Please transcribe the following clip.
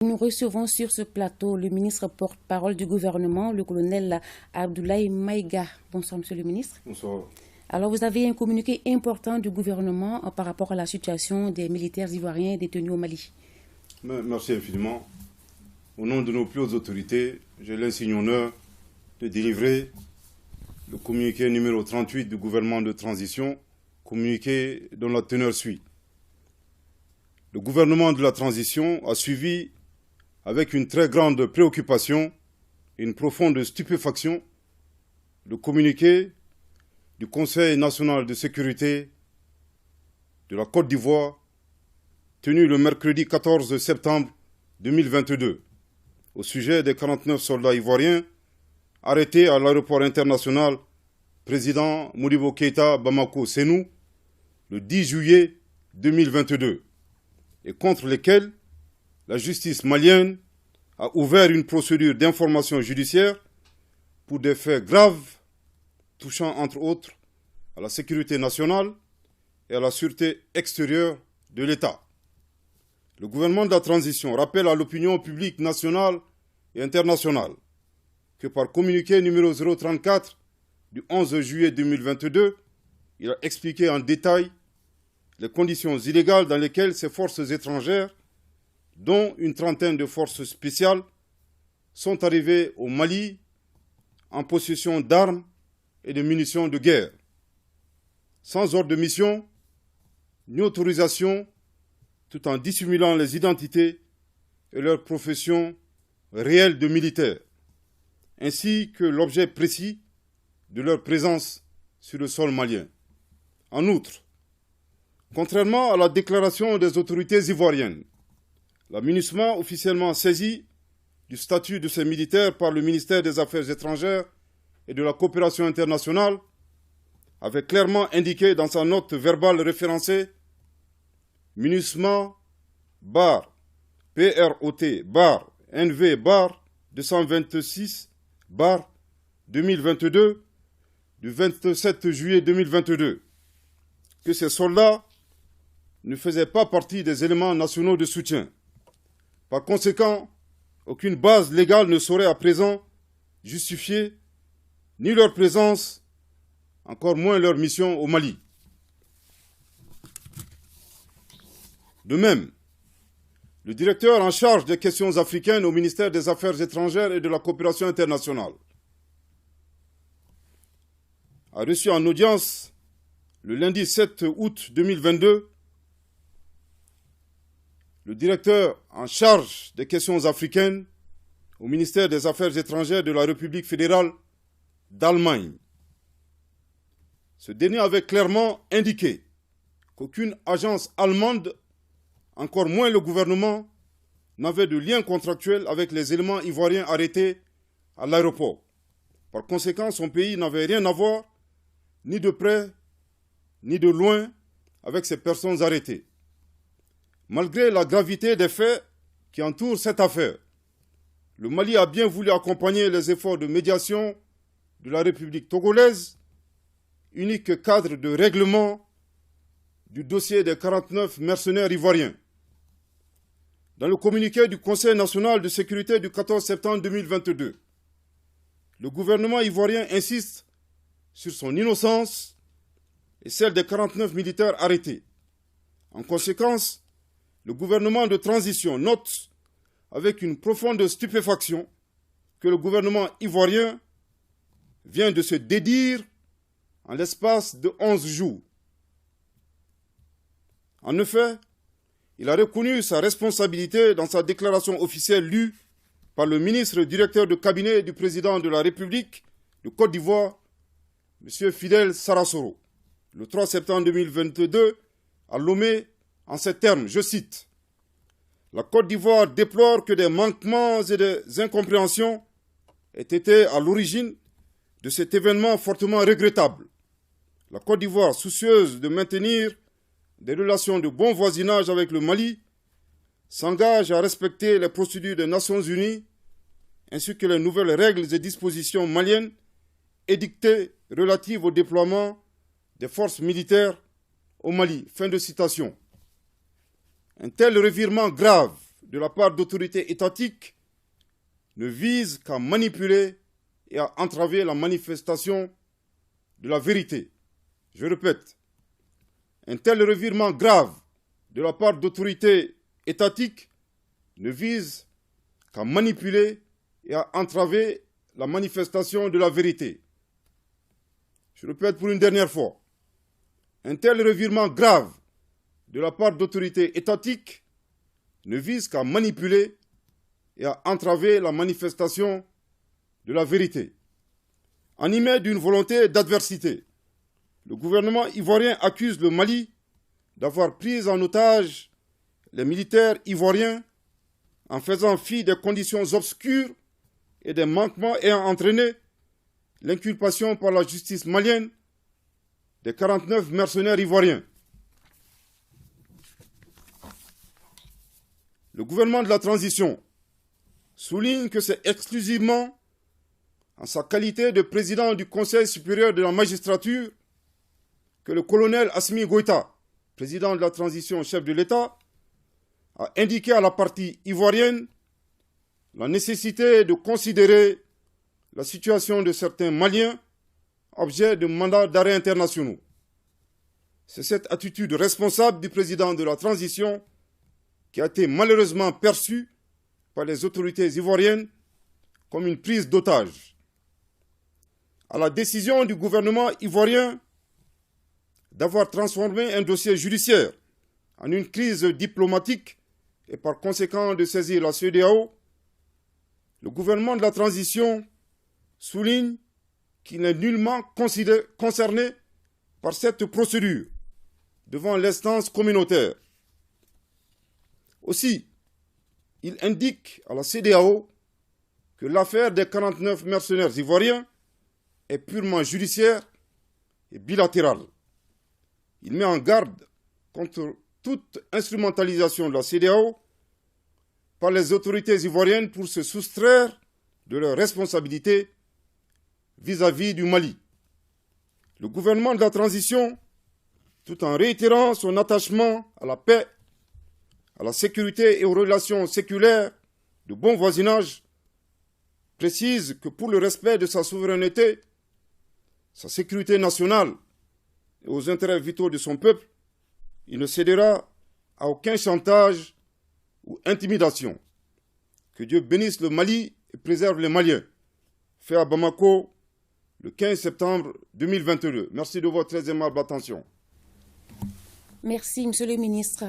Nous recevons sur ce plateau le ministre porte-parole du gouvernement, le colonel Abdoulaye Maïga. Bonsoir, monsieur le ministre. Bonsoir. Alors, vous avez un communiqué important du gouvernement par rapport à la situation des militaires ivoiriens détenus au Mali. Merci infiniment. Au nom de nos plus hautes autorités, j'ai l'insigne honneur de délivrer le communiqué numéro 38 du gouvernement de transition, communiqué dont la teneur suit. Le gouvernement de la transition a suivi avec une très grande préoccupation et une profonde stupéfaction le communiqué du Conseil national de sécurité de la Côte d'Ivoire tenu le mercredi 14 septembre 2022 au sujet des 49 soldats ivoiriens arrêtés à l'aéroport international président Modibo Keïta Bamako Sénou le 10 juillet 2022 et contre lesquels la justice malienne a ouvert une procédure d'information judiciaire pour des faits graves touchant entre autres à la sécurité nationale et à la sûreté extérieure de l'État. Le gouvernement de la transition rappelle à l'opinion publique nationale et internationale que par communiqué numéro 034 du 11 juillet 2022, il a expliqué en détail les conditions illégales dans lesquelles ces forces étrangères, dont une trentaine de forces spéciales, sont arrivées au Mali en possession d'armes et de munitions de guerre, sans ordre de mission ni autorisation, tout en dissimulant les identités et leur profession réelle de militaires, ainsi que l'objet précis de leur présence sur le sol malien. En outre, contrairement à la déclaration des autorités ivoiriennes, la MINUSMA, officiellement saisie du statut de ces militaires par le ministère des Affaires étrangères et de la coopération internationale, avait clairement indiqué dans sa note verbale référencée MINUSMA bar PROT bar NV bar 226 bar 2022 du 27 juillet 2022 que ces soldats ne faisaient pas partie des éléments nationaux de soutien. Par conséquent, aucune base légale ne saurait à présent justifier ni leur présence, encore moins leur mission au Mali. De même, le directeur en charge des questions africaines au ministère des Affaires étrangères et de la coopération internationale a reçu en audience le lundi 7 août 2022 le directeur en charge des questions africaines au ministère des Affaires étrangères de la République fédérale d'Allemagne. Ce dernier avait clairement indiqué qu'aucune agence allemande, encore moins le gouvernement, n'avait de lien contractuel avec les éléments ivoiriens arrêtés à l'aéroport. Par conséquent, son pays n'avait rien à voir, ni de près, ni de loin, avec ces personnes arrêtées. Malgré la gravité des faits qui entourent cette affaire, le Mali a bien voulu accompagner les efforts de médiation de la République togolaise, unique cadre de règlement du dossier des 49 mercenaires ivoiriens. Dans le communiqué du Conseil national de sécurité du 14 septembre 2022, le gouvernement ivoirien insiste sur son innocence et celle des 49 militaires arrêtés. En conséquence, le gouvernement de transition note avec une profonde stupéfaction que le gouvernement ivoirien vient de se dédire en l'espace de 11 jours. En effet, il a reconnu sa responsabilité dans sa déclaration officielle lue par le ministre directeur de cabinet du président de la République de Côte d'Ivoire, M. Fidel Sarasoro, le 3 septembre 2022, à Lomé, en ces termes, je cite, « La Côte d'Ivoire déplore que des manquements et des incompréhensions aient été à l'origine de cet événement fortement regrettable. La Côte d'Ivoire, soucieuse de maintenir des relations de bon voisinage avec le Mali, s'engage à respecter les procédures des Nations Unies ainsi que les nouvelles règles et dispositions maliennes édictées relatives au déploiement des forces militaires au Mali. » Fin de citation. Un tel revirement grave de la part d'autorités étatiques ne vise qu'à manipuler et à entraver la manifestation de la vérité. Je répète, un tel revirement grave de la part d'autorités étatiques ne vise qu'à manipuler et à entraver la manifestation de la vérité. Je répète pour une dernière fois, un tel revirement grave de la part d'autorités étatiques ne vise qu'à manipuler et à entraver la manifestation de la vérité. Animé d'une volonté d'adversité, le gouvernement ivoirien accuse le Mali d'avoir pris en otage les militaires ivoiriens en faisant fi des conditions obscures et des manquements ayant entraîné l'inculpation par la justice malienne des 49 mercenaires ivoiriens. Le gouvernement de la transition souligne que c'est exclusivement en sa qualité de président du Conseil supérieur de la magistrature que le colonel Assimi Goïta, président de la transition, chef de l'État, a indiqué à la partie ivoirienne la nécessité de considérer la situation de certains Maliens objet de mandats d'arrêt internationaux. C'est cette attitude responsable du président de la transition qui a été malheureusement perçue par les autorités ivoiriennes comme une prise d'otage. À la décision du gouvernement ivoirien d'avoir transformé un dossier judiciaire en une crise diplomatique et par conséquent de saisir la CEDEAO, le gouvernement de la transition souligne qu'il n'est nullement concerné par cette procédure devant l'instance communautaire. Aussi, il indique à la CEDEAO que l'affaire des 49 mercenaires ivoiriens est purement judiciaire et bilatérale. Il met en garde contre toute instrumentalisation de la CEDEAO par les autorités ivoiriennes pour se soustraire de leurs responsabilités vis-à-vis du Mali. Le gouvernement de la transition, tout en réitérant son attachement à la paix, à la sécurité et aux relations séculaires de bon voisinage, précise que pour le respect de sa souveraineté, sa sécurité nationale et aux intérêts vitaux de son peuple, il ne cédera à aucun chantage ou intimidation. Que Dieu bénisse le Mali et préserve les Maliens. Fait à Bamako le 15 septembre 2022. Merci de votre très aimable attention. Merci, Monsieur le ministre.